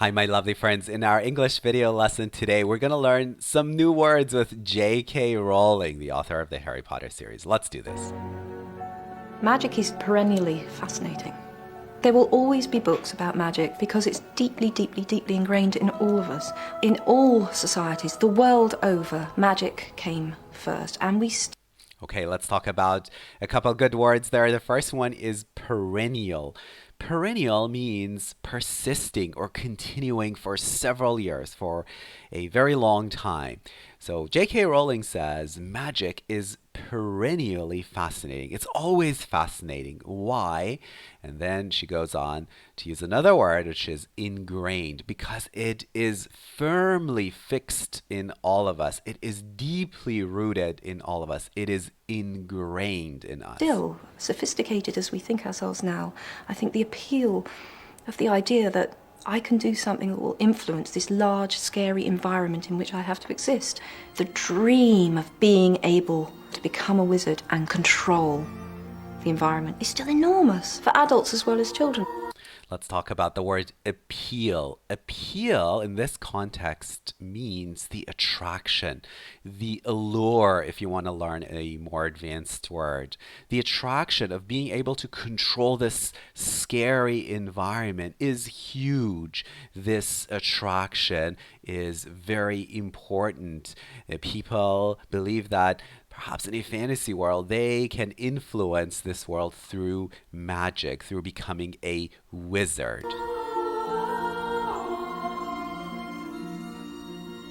Hi, my lovely friends. In our English video lesson today, we're going to learn some new words with JK Rowling, the author of the Harry Potter series. Let's do this. Magic is perennially fascinating. There will always be books about magic because it's deeply, deeply, deeply ingrained in all of us. In all societies, the world over, magic came first, and Okay, let's talk about a couple good words there. The first one is perennial. Perennial means persisting or continuing for several years, for a very long time. So J.K. Rowling says magic is perennially fascinating. It's always fascinating. Why? And then she goes on to use another word, which is ingrained, because it is firmly fixed in all of us. It is deeply rooted in all of us. It is ingrained in us. still, sophisticated as we think ourselves now, I think the appeal of the idea that I can do something that will influence this large, scary environment in which I have to exist. The dream of being able to become a wizard and control the environment is still enormous for adults as well as children. Let's talk about the word appeal. Appeal in this context means the attraction, the allure, if you want to learn a more advanced word. The attraction of being able to control this scary environment is huge. This attraction is very important. People believe that perhaps in a fantasy world, they can influence this world through magic, through becoming a wizard.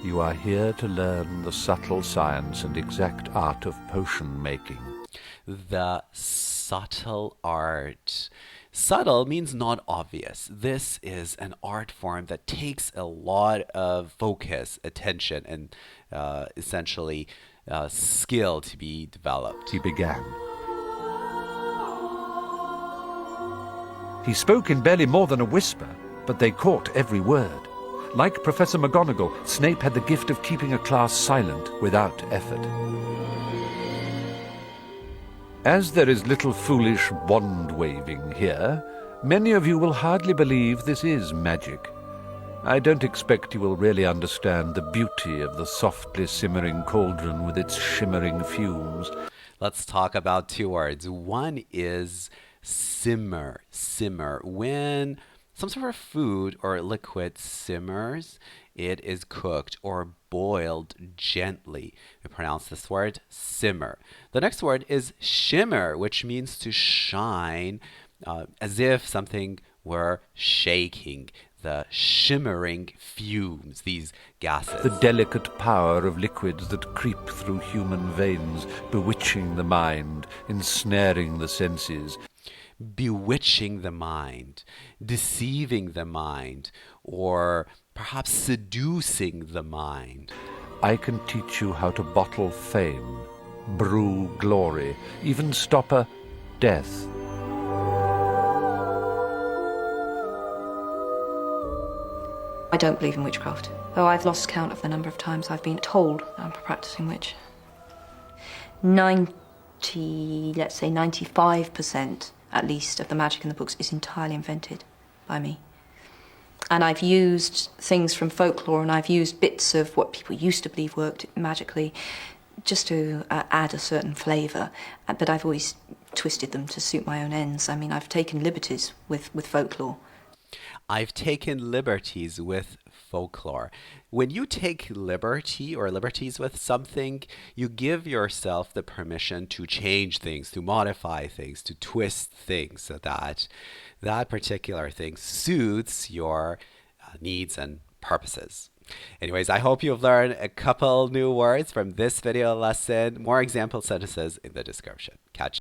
You are here to learn the subtle science and exact art of potion making. The subtle art. Subtle means not obvious. This is an art form that takes a lot of focus, attention, and essentially skill to be developed. He began. He spoke in barely more than a whisper, but they caught every word. Like Professor McGonagall, Snape had the gift of keeping a class silent without effort. As there is little foolish wand-waving here, many of you will hardly believe this is magic. I don't expect you will really understand the beauty of the softly simmering cauldron with its shimmering fumes. Let's talk about two words. One is simmer. Simmer. When some sort of food or liquid simmers, it is cooked or boiled gently. We pronounce this word simmer. The next word is shimmer, which means to shine, as if something were shaking. The shimmering fumes, these gases. The delicate power of liquids that creep through human veins, bewitching the mind, ensnaring the senses. Bewitching the mind, deceiving the mind, or perhaps seducing the mind. I can teach you how to bottle fame, brew glory, even stop a death. I don't believe in witchcraft, though I've lost count of the number of times I've been told I'm practicing witch. 95% at least of the magic in the books is entirely invented by me. And I've used things from folklore, and I've used bits of what people used to believe worked magically just to add a certain flavour, but I've always twisted them to suit my own ends. I mean, I've taken liberties with folklore. I've taken liberties with folklore. When you take liberty or liberties with something, you give yourself the permission to change things, to modify things, to twist things so that that particular thing suits your needs and purposes. Anyways, I hope you've learned a couple new words from this video lesson. More example sentences in the description. Catch you.